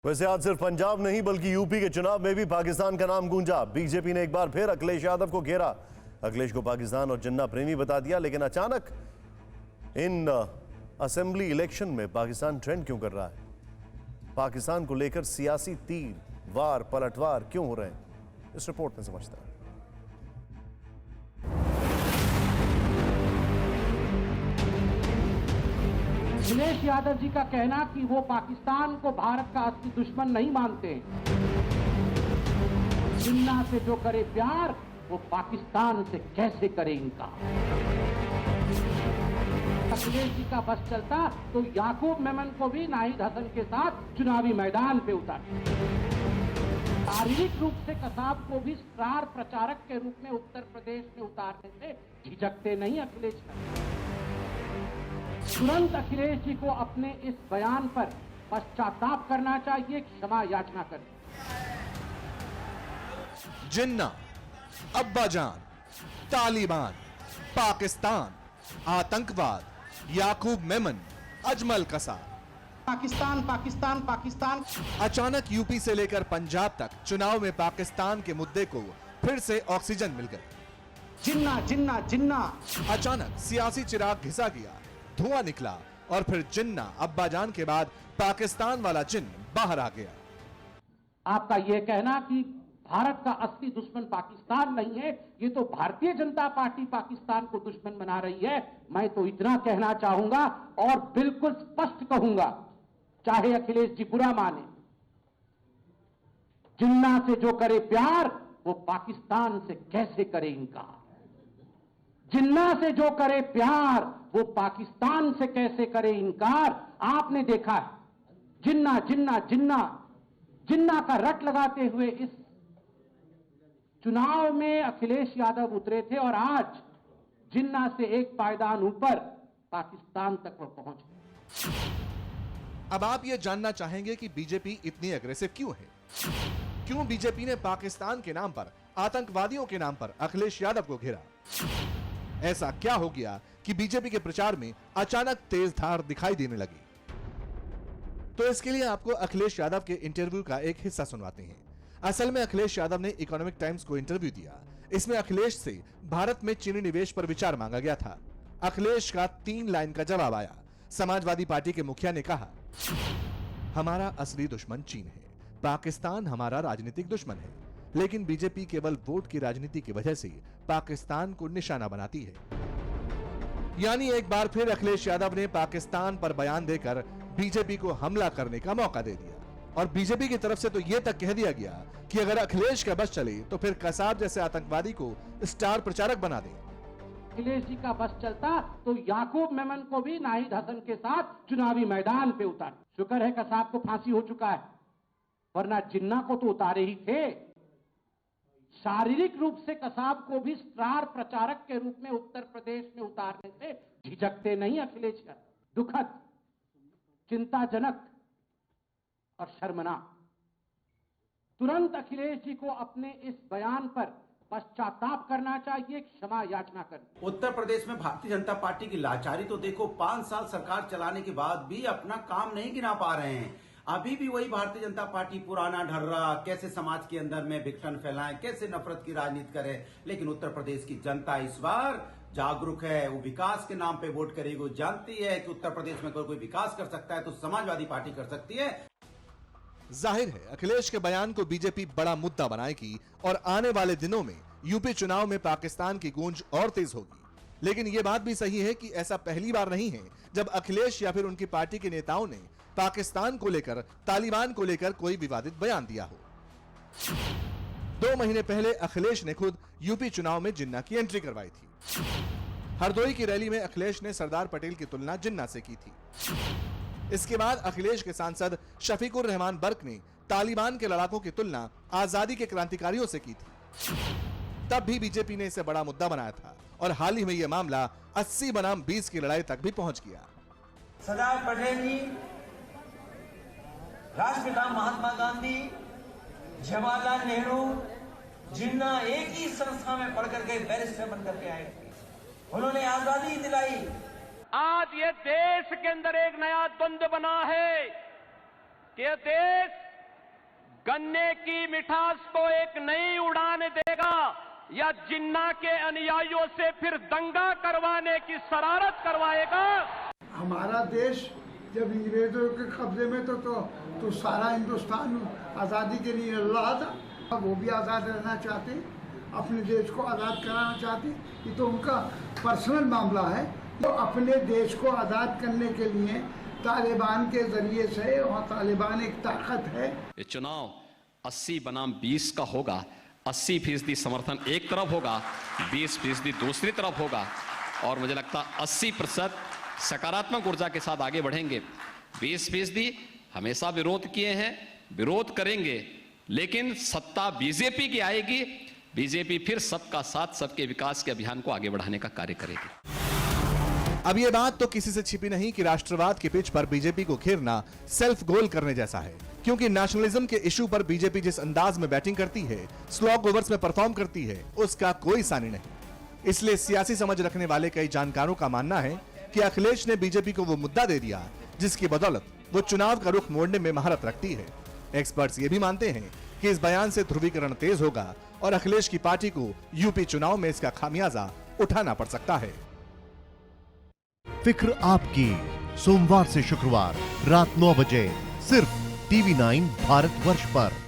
वैसे आज सिर्फ पंजाब नहीं बल्कि यूपी के चुनाव में भी पाकिस्तान का नाम गूंजा। बीजेपी ने एक बार फिर अखिलेश यादव को घेरा। अखिलेश को पाकिस्तान और जिन्ना प्रेमी बता दिया, लेकिन अचानक इन असेंबली इलेक्शन में पाकिस्तान ट्रेंड क्यों कर रहा है? पाकिस्तान को लेकर सियासी तीर वार पलटवार क्यों हो रहे हैं? इस रिपोर्ट में समझते हैं। अखिलेश यादव जी का कहना कि वो पाकिस्तान को भारत का असली दुश्मन नहीं मानते। जिन्ना से जो करे प्यार वो पाकिस्तान से कैसे करे इनकार। अखिलेश जी का बस चलता तो याकूब मेमन को भी नाहिद हसन के साथ चुनावी मैदान पे उतार। शारीरिक रूप से कसाब को भी स्टार प्रचारक के रूप में उत्तर प्रदेश में उतारने से झिझकते नहीं अखिलेश। तुरंत अखिलेश जी को अपने इस बयान पर पश्चाताप करना चाहिए, क्षमा याचना करनी। जिन्ना, अब्बाजान, तालिबान, पाकिस्तान, आतंकवाद, याकूब मेमन, अजमल कसाब। पाकिस्तान पाकिस्तान पाकिस्तान। अचानक यूपी से लेकर पंजाब तक चुनाव में पाकिस्तान के मुद्दे को फिर से ऑक्सीजन मिल गई। जिन्ना जिन्ना जिन्ना। अचानक सियासी चिराग घिसा गया, धुआं निकला और फिर जिन्ना अब्बाजान के बाद पाकिस्तान वाला चिन्ह बाहर आ गया। आपका यह कहना कि भारत का असली दुश्मन पाकिस्तान नहीं है, ये तो भारतीय जनता पार्टी पाकिस्तान को दुश्मन बना रही है। मैं तो इतना कहना चाहूंगा और बिल्कुल स्पष्ट कहूंगा, चाहे अखिलेश जी बुरा माने, जिन्ना से जो करे प्यार वो पाकिस्तान से कैसे करे इनकार। जिन्ना से जो करे प्यार वो पाकिस्तान से कैसे करे इनकार। आपने देखा है जिन्ना जिन्ना जिन्ना जिन्ना का रट लगाते हुए इस चुनाव में अखिलेश यादव उतरे थे और आज जिन्ना से एक पायदान ऊपर पाकिस्तान तक वो पहुंच गए। अब आप ये जानना चाहेंगे कि बीजेपी इतनी अग्रेसिव क्यों है? क्यों बीजेपी ने पाकिस्तान के नाम पर, आतंकवादियों के नाम पर अखिलेश यादव को घेरा? ऐसा क्या हो गया कि बीजेपी के प्रचार में अचानक तेज धार दिखाई देने लगी? तो इसके लिए आपको अखिलेश यादव के इंटरव्यू का एक हिस्सा सुनवाते हैं। असल में अखिलेश यादव ने इकोनॉमिक टाइम्स को इंटरव्यू दिया। इसमें अखिलेश से भारत में चीनी निवेश पर विचार मांगा गया था। अखिलेश का 3 लाइन का जवाब आया। समाजवादी पार्टी के मुखिया ने कहा, हमारा असली दुश्मन चीन है, पाकिस्तान हमारा राजनीतिक दुश्मन है, लेकिन बीजेपी केवल वोट की राजनीति की वजह से पाकिस्तान को निशाना बनाती है। यानी एक बार फिर अखिलेश यादव ने पाकिस्तान पर बयान देकर बीजेपी को हमला करने का मौका दे दिया। और बीजेपी की तरफ से तो यह तक कह दिया गया कि अगर अखिलेश का बस चले तो फिर कसाब जैसे आतंकवादी को स्टार प्रचारक बना दे। अखिलेश जी का बस चलता तो याकूब मेमन को भी नाहिद हसन के साथ चुनावी मैदान पे उतार। शुक्र है कसाब को फांसी हो चुका है, वरना जिन्ना को तो उतारे ही थे। शारीरिक रूप से कसाब को भी स्टार प्रचारक के रूप में उत्तर प्रदेश में उतारने से झिझकते नहीं अखिलेश यादव। दुखद, चिंताजनक और शर्मनाक। तुरंत अखिलेश जी को अपने इस बयान पर पश्चाताप करना चाहिए, क्षमा याचना करनी। उत्तर प्रदेश में भारतीय जनता पार्टी की लाचारी तो देखो। 5 साल सरकार चलाने के बाद भी अपना काम नहीं गिना पा रहे हैं। अभी भी वही भारतीय जनता पार्टी पुराना ढर्रा, कैसे समाज के अंदर में विघटन फैलाएं, कैसे नफरत की राजनीति करे। लेकिन उत्तर प्रदेश की जनता इस बार जागरूक है, वो विकास के नाम पे वोट करेगी। वो जानती है कि उत्तर प्रदेश में कोई विकास कर सकता है तो समाजवादी पार्टी कर सकती है। जाहिर है अखिलेश के बयान को बीजेपी बड़ा मुद्दा बनाएगी और आने वाले दिनों में यूपी चुनाव में पाकिस्तान की गूंज और तेज होगी। लेकिन यह बात भी सही है कि ऐसा पहली बार नहीं है जब अखिलेश या फिर उनकी पार्टी के नेताओं ने पाकिस्तान को लेकर, तालिबान को लेकर कोई विवादित बयान दिया हो। 2 महीने पहले अखिलेश ने खुद यूपी चुनाव में जिन्ना की एंट्री करवाई थी। हरदोई की रैली में अखिलेश ने सरदार पटेल की तुलना जिन्ना से की थी। इसके बाद अखिलेश के सांसद शफीकुर रहमान बर्क ने तालिबान के लड़ाकों की तुलना आजादी के क्रांतिकारियों से की थी। तब भी बीजेपी ने इसे बड़ा मुद्दा बनाया था और हाल ही में यह मामला 80 बनाम 20 की लड़ाई तक भी पहुंच गया। सरदार पटेल जी, राष्ट्रपिता महात्मा गांधी, जवाहरलाल नेहरू, जिन्ना एक ही संस्था में पढ़कर के बैरिस्टर बनकर के आए थे। उन्होंने आजादी दिलाई। आज ये देश के अंदर एक नया द्वंद्व बना है कि ये देश गन्ने की मिठास को एक नई उड़ान देगा या जिन्ना के अनुयायियों से फिर दंगा करवाने की शरारत करवाएगा। हमारा देश जब अंग्रेजों के कब्जे में तो सारा हिंदुस्तान आज़ादी के लिए लड़ रहा था। वो भी आज़ाद रहना चाहते, अपने देश को आज़ाद कराना चाहते। ये तो उनका पर्सनल मामला है। तो अपने देश को आज़ाद करने के लिए तालिबान के जरिए से, और तालिबान एक ताकत है। ये चुनाव 80 बनाम 20 का होगा। 80% समर्थन एक तरफ होगा, 20% दूसरी तरफ होगा, और मुझे लगता 80% सकारात्मक ऊर्जा के साथ आगे बढ़ेंगे। 20% हमेशा विरोध किए हैं, विरोध करेंगे, लेकिन सत्ता बीजेपी की आएगी। बीजेपी फिर सबका साथ, सबके विकास के अभियान को आगे बढ़ाने का कार्य करेगी। अब ये बात तो किसी से छिपी नहीं कि राष्ट्रवाद के पिच पर बीजेपी को घेरना सेल्फ गोल करने जैसा है, क्योंकि नेशनलिज्म के इशू पर बीजेपी जिस अंदाज में बैटिंग करती है, स्लॉग ओवर्स में परफॉर्म करती है, उसका कोई सानी नहीं। इसलिए सियासी समझ रखने वाले कई जानकारों का मानना है कि अखिलेश ने बीजेपी को वो मुद्दा दे दिया जिसकी बदौलत वो चुनाव का रुख मोड़ने में महारत रखती है। एक्सपर्ट्स ये भी मानते हैं कि इस बयान से ध्रुवीकरण तेज होगा और अखिलेश की पार्टी को यूपी चुनाव में इसका खामियाजा उठाना पड़ सकता है। फिक्र आपकी, सोमवार से शुक्रवार रात 9 बजे सिर्फ TV9 भारतवर्ष पर।